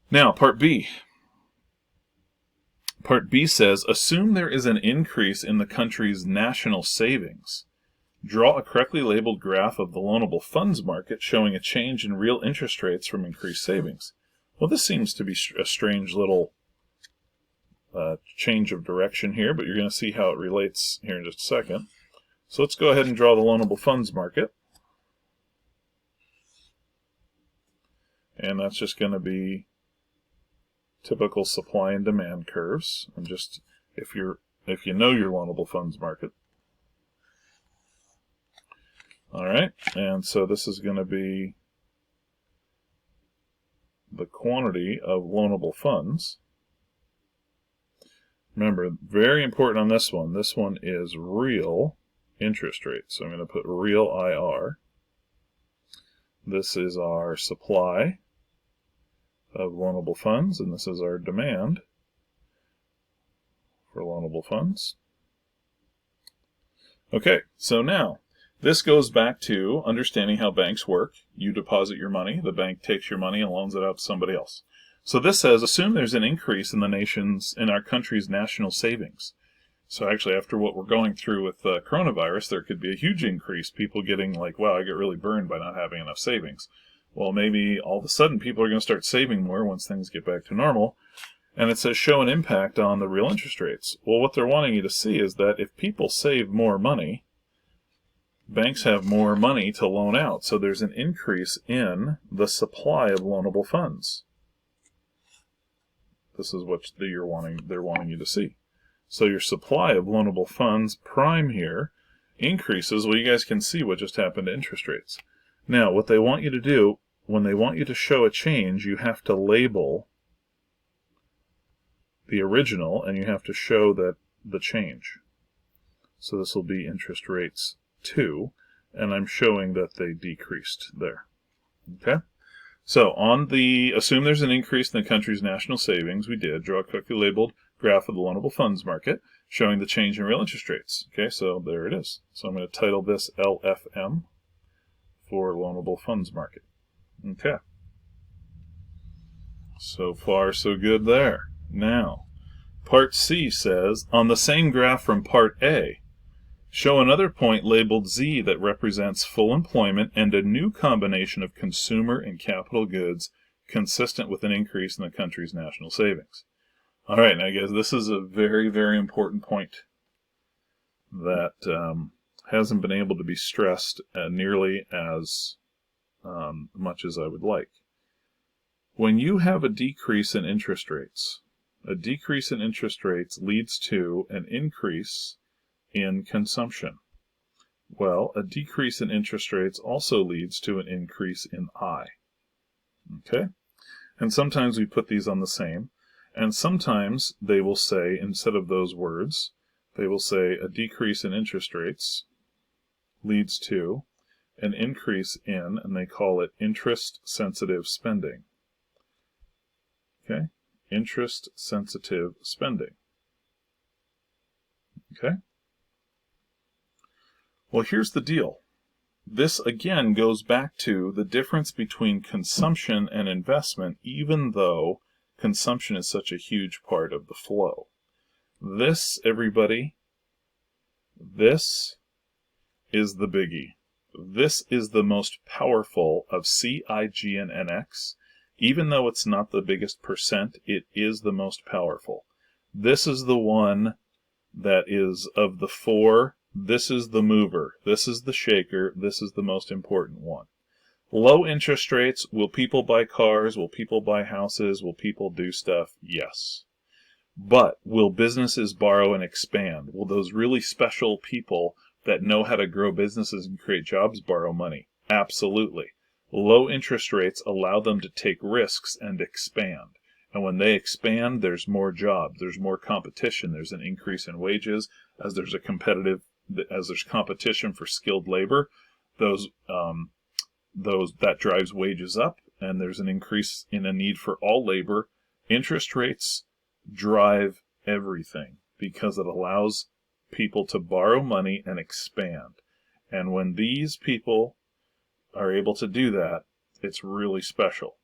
S1: Now, part B. Part B says, assume there is an increase in the country's national savings. Draw a correctly labeled graph of the loanable funds market showing a change in real interest rates from increased savings. Well, this seems to be a strange little change of direction here, but you're going to see how it relates here in just a second. So let's go ahead and draw the loanable funds market. And that's just going to be typical supply and demand curves. And just if you know your loanable funds market. All right, and so this is going to be the quantity of loanable funds. Remember, very important on this one. This one is real interest rate. So I'm going to put real IR. This is our supply of loanable funds, and this is our demand for loanable funds. Okay, so now this goes back to understanding how banks work. You deposit your money, the bank takes your money and loans it out to somebody else. So this says, assume there's an increase in our country's national savings. So actually, after what we're going through with coronavirus, there could be a huge increase. People getting like, wow, I get really burned by not having enough savings. Well, maybe all of a sudden people are going to start saving more once things get back to normal. And it says, show an impact on the real interest rates. Well, what they're wanting you to see is that if people save more money, banks have more money to loan out. So there's an increase in the supply of loanable funds. This is what they're wanting you to see. So your supply of loanable funds, prime here, increases. Well, you guys can see what just happened to interest rates. Now, what they want you to do, when they want you to show a change, you have to label the original, and you have to show that the change. So this will be interest rates 2, and I'm showing that they decreased there. Okay? So on the assume there's an increase in the country's national savings, we did. Draw a correctly labeled graph of the loanable funds market showing the change in real interest rates. Okay, so there it is. So I'm going to title this LFM for loanable funds market. Okay. So far, so good there. Now, Part C says, on the same graph from Part A, show another point labeled Z that represents full employment and a new combination of consumer and capital goods consistent with an increase in the country's national savings. All right, now guys, this is a very, very important point that hasn't been able to be stressed nearly as much as I would like. When you have a decrease in interest rates, leads to an increase in consumption. Well, a decrease in interest rates also leads to an increase in I. Okay? And sometimes we put these on the same, and sometimes they will say, instead of those words, they will say a decrease in interest rates leads to an increase in, and they call it interest-sensitive spending. Okay? Interest-sensitive spending. Okay? Well, here's the deal. This again goes back to the difference between consumption and investment, even though consumption is such a huge part of the flow. This, everybody, this is the biggie. This is the most powerful of C, I, G, and NX. Even though it's not the biggest percent, it is the most powerful. This is the one that is of the four. This is the mover, this is the shaker, this is the most important one. Low interest rates, will people buy cars, will people buy houses, will people do stuff? Yes. But will businesses borrow and expand? Will those really special people that know how to grow businesses and create jobs borrow money? Absolutely. Low interest rates allow them to take risks and expand. And when they expand, there's more jobs, there's more competition, there's an increase in wages, as there's competition for skilled labor, that drives wages up, and there's an increase in a need for all labor. Interest rates drive everything because it allows people to borrow money and expand. And when these people are able to do that, it's really special.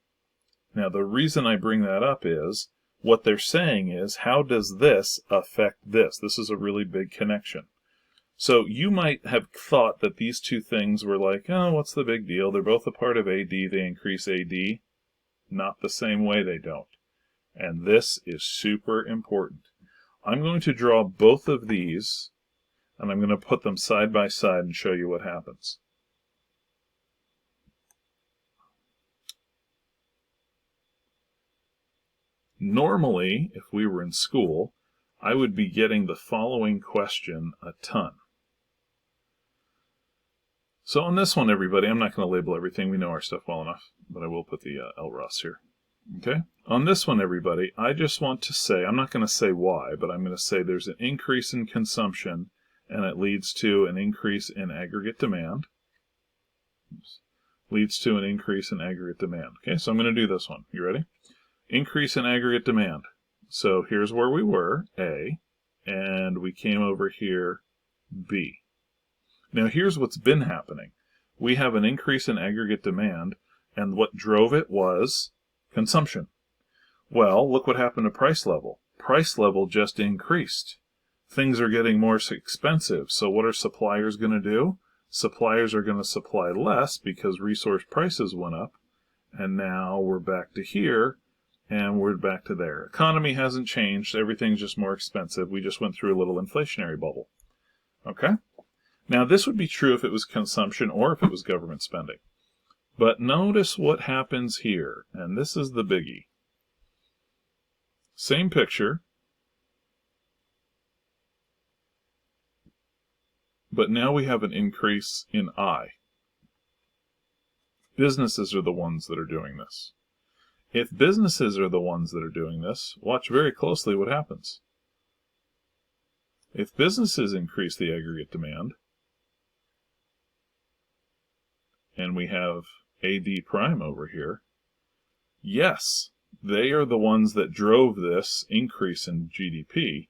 S1: Now, the reason I bring that up is what they're saying is, how does this affect this? This is a really big connection. So you might have thought that these two things were like, oh, what's the big deal? They're both a part of AD. They increase AD. Not the same way they don't. And this is super important. I'm going to draw both of these, and I'm going to put them side by side and show you what happens. Normally, if we were in school, I would be getting the following question a ton. So on this one, everybody, I'm not going to label everything. We know our stuff well enough, but I will put the LROS here. Okay? On this one, everybody, I just want to say, I'm not going to say why, but I'm going to say there's an increase in consumption, and it leads to an increase in aggregate demand. Oops. Leads to an increase in aggregate demand. Okay, so I'm going to do this one. You ready? Increase in aggregate demand. So here's where we were, A, and we came over here, B. Now here's what's been happening. We have an increase in aggregate demand, and what drove it was consumption. Well, look what happened to price level. Price level just increased. Things are getting more expensive, so what are suppliers going to do? Suppliers are going to supply less because resource prices went up, and now we're back to here, and we're back to there. Economy hasn't changed, everything's just more expensive. We just went through a little inflationary bubble. Okay? Now this would be true if it was consumption or if it was government spending. But notice what happens here, and this is the biggie. Same picture, but now we have an increase in I. Businesses are the ones that are doing this. If businesses are the ones that are doing this, watch very closely what happens. If businesses increase the aggregate demand, and we have AD prime over here, yes, They are the ones that drove this increase in GDP.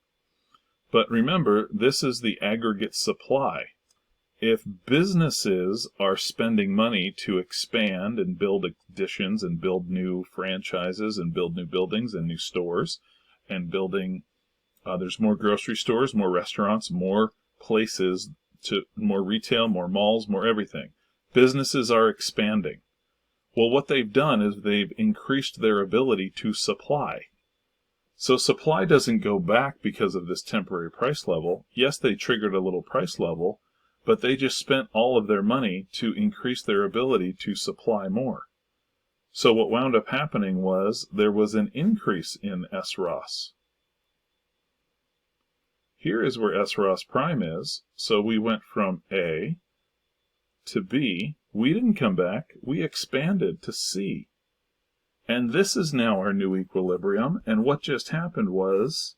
S1: But remember, this is the aggregate supply. If businesses are spending money to expand and build additions and build new franchises and build new buildings and new stores and building, there's more grocery stores, more restaurants, more places, more retail, more malls, more everything. Businesses are expanding. Well, what they've done is they've increased their ability to supply. So supply doesn't go back because of this temporary price level. Yes, they triggered a little price level, but they just spent all of their money to increase their ability to supply more. So what wound up happening was there was an increase in SROS. Here is where SROS prime is. So we went from A to B. We didn't come back. We expanded to C. And this is now our new equilibrium. And what just happened was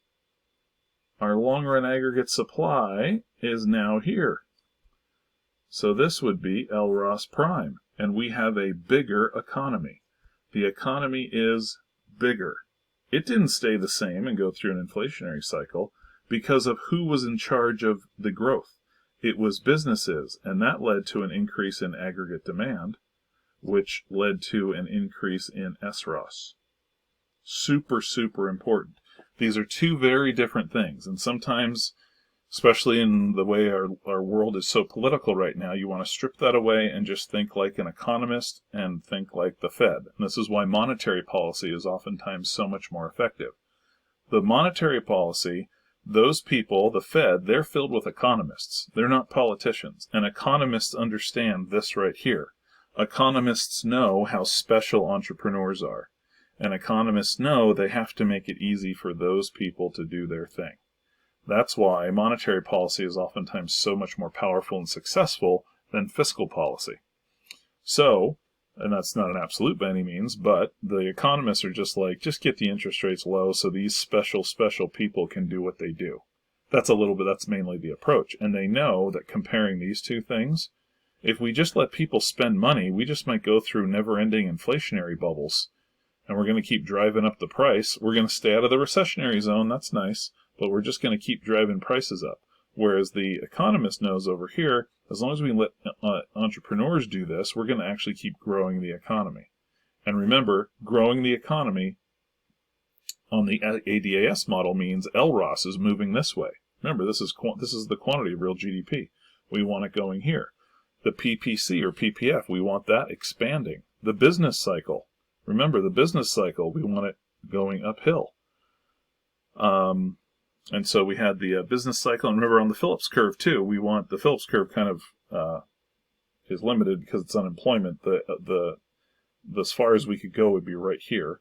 S1: our long-run aggregate supply is now here. So this would be LROS prime. And we have a bigger economy. The economy is bigger. It didn't stay the same and go through an inflationary cycle because of who was in charge of the growth. It was businesses, and that led to an increase in aggregate demand, which led to an increase in SROS. Super, super important. These are two very different things, and sometimes, especially in the way our world is so political right now, you want to strip that away and just think like an economist and think like the Fed. And this is why monetary policy is oftentimes so much more effective. The monetary policy, those people, the Fed, they're filled with economists. They're not politicians. And economists understand this right here. Economists know how special entrepreneurs are. And economists know they have to make it easy for those people to do their thing. That's why monetary policy is oftentimes so much more powerful and successful than fiscal policy. So, and that's not an absolute by any means, but the economists are just like, just get the interest rates low so these special people can do what they do. That's mainly the approach. And they know that comparing these two things, if we just let people spend money, we just might go through never-ending inflationary bubbles. And we're going to keep driving up the price. We're going to stay out of the recessionary zone, that's nice, but we're just going to keep driving prices up. Whereas the economist knows over here, as long as we let entrepreneurs do this, we're going to actually keep growing the economy. And remember, growing the economy on the ADAS model means LROS is moving this way. Remember, this is the quantity of real GDP. We want it going here. The PPC or PPF, we want that expanding. The business cycle, remember the business cycle, we want it going uphill. And so we had the business cycle, and remember on the Phillips curve too, we want the Phillips curve kind of is limited because it's unemployment. The as far as we could go would be right here.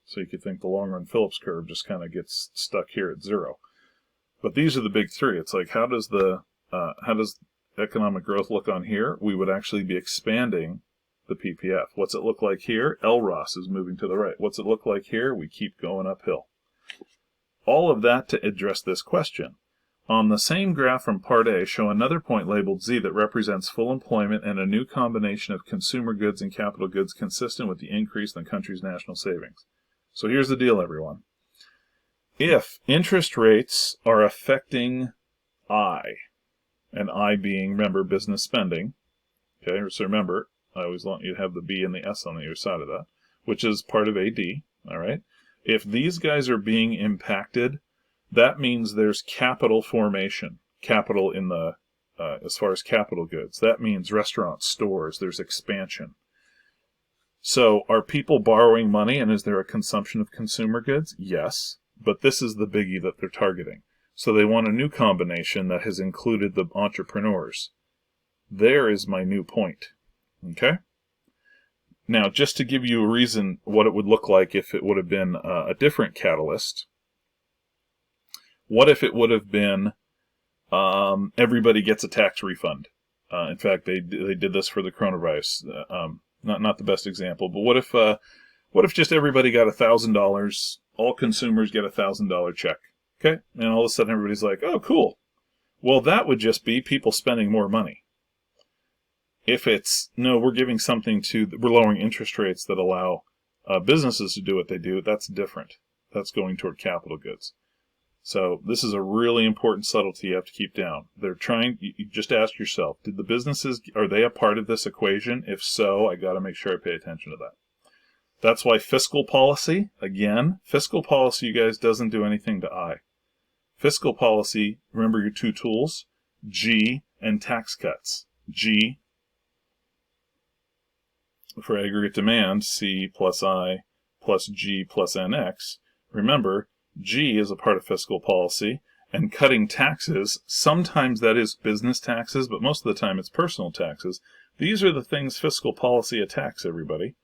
S1: So you could think the long run Phillips curve just kind of gets stuck here at 0. But these are the big three. It's like how does economic growth look on here? We would actually be expanding the PPF. What's it look like here? LROS is moving to the right. What's it look like here? We keep going uphill. All of that to address this question. On the same graph from Part A, show another point labeled Z that represents full employment and a new combination of consumer goods and capital goods consistent with the increase in the country's national savings. So here's the deal, everyone. If interest rates are affecting I, and I being, remember, business spending, okay, so remember, I always want you to have the B and the S on the other side of that, which is part of AD, all right? If these guys are being impacted, that means there's capital formation, capital in the, as far as capital goods. That means restaurants, stores, there's expansion. So are people borrowing money and is there a consumption of consumer goods? Yes, but this is the biggie that they're targeting. So they want a new combination that has included the entrepreneurs. There is my new point, okay? Now, just to give you a reason what it would look like if it would have been a different catalyst, what if it would have been everybody gets a tax refund? In fact, they did this for the coronavirus. Not the best example, but what if just everybody got $1,000? All consumers get $1,000 check, okay? And all of a sudden everybody's like, oh, cool. Well, that would just be people spending more money. If it's, no, we're giving something we're lowering interest rates that allow businesses to do what they do, that's different. That's going toward capital goods. So this is a really important subtlety you have to keep down. They're trying, you just ask yourself, did the businesses, are they a part of this equation? If so, I got to make sure I pay attention to that. That's why fiscal policy, again, fiscal policy, you guys, doesn't do anything to I. Fiscal policy, remember your two tools, G and tax cuts. G for aggregate demand, C plus I plus G plus NX. Remember, G is a part of fiscal policy, and cutting taxes, sometimes that is business taxes, but most of the time it's personal taxes. These are the things fiscal policy attacks, everybody,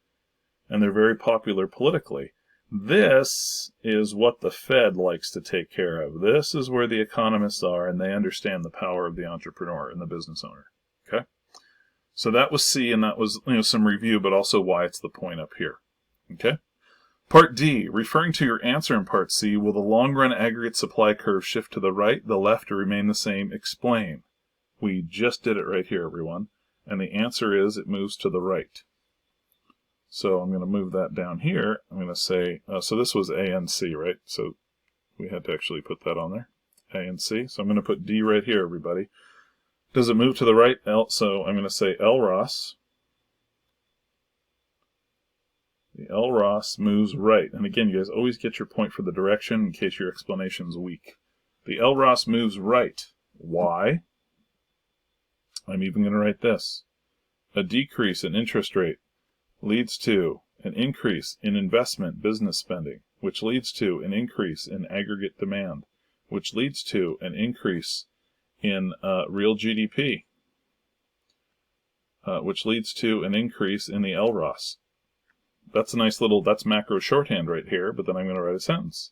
S1: and they're very popular politically. This is what the Fed likes to take care of. This is where the economists are, and they understand the power of the entrepreneur and the business owner. Okay? So that was C, and that was some review, but also why it's the point up here. Okay? Part D, referring to your answer in Part C, will the long-run aggregate supply curve shift to the right, the left, or remain the same? Explain. We just did it right here, everyone. And the answer is it moves to the right. So I'm going to move that down here. I'm going to say, so this was A and C, right? So we had to actually put that on there, A and C. So I'm going to put D right here, everybody. Does it move to the right? So I'm going to say LROS. The LROS moves right. And again, you guys always get your point for the direction in case your explanation's weak. The LROS moves right. Why? I'm even going to write this. A decrease in interest rate leads to an increase in investment business spending, which leads to an increase in aggregate demand, which leads to an increase in real GDP, which leads to an increase in the LROS. That's a nice little, that's macro shorthand right here, but then I'm going to write a sentence.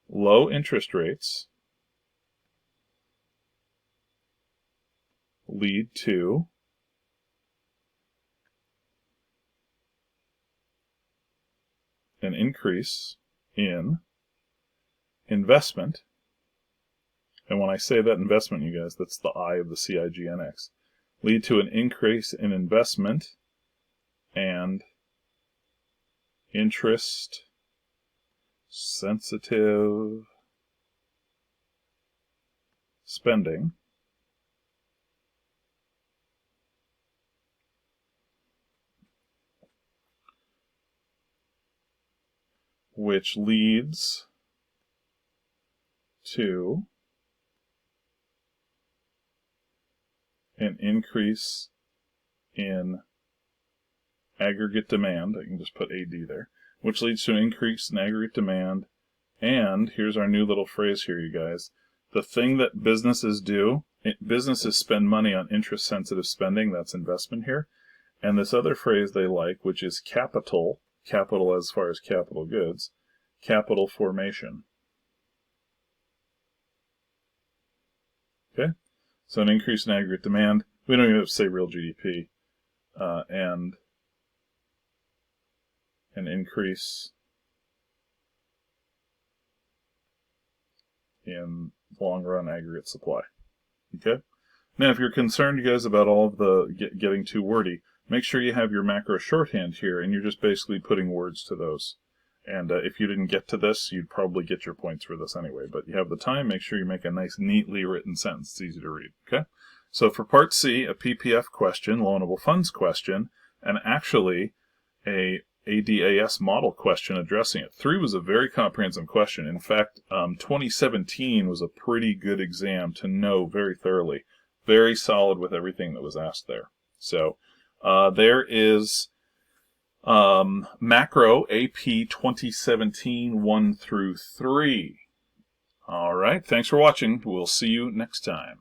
S1: Low interest rates lead to an increase in investment. And when I say that investment, you guys, that's the I of the CIGNX. Lead to an increase in investment and interest sensitive spending, which leads to an increase in aggregate demand. I can just put AD there, which leads to an increase in aggregate demand. And here's our new little phrase here, you guys. The thing that businesses do, businesses spend money on interest-sensitive spending. That's investment here. And this other phrase they like, which is capital as far as capital goods, capital formation. Okay? So an increase in aggregate demand. We don't even have to say real GDP. And an increase in long-run aggregate supply. Okay? Now, if you're concerned, you guys, about all of the getting too wordy, make sure you have your macro shorthand here, and you're just basically putting words to those. And if you didn't get to this, you'd probably get your points for this anyway. But you have the time, make sure you make a nice, neatly written sentence. It's easy to read. Okay? So for Part C, a PPF question, loanable funds question, and actually a ADAS model question addressing it. 3 was a very comprehensive question. In fact, 2017 was a pretty good exam to know very thoroughly. Very solid with everything that was asked there. So there is Macro AP 2017 1 through 3. All right, thanks for watching. We'll see you next time.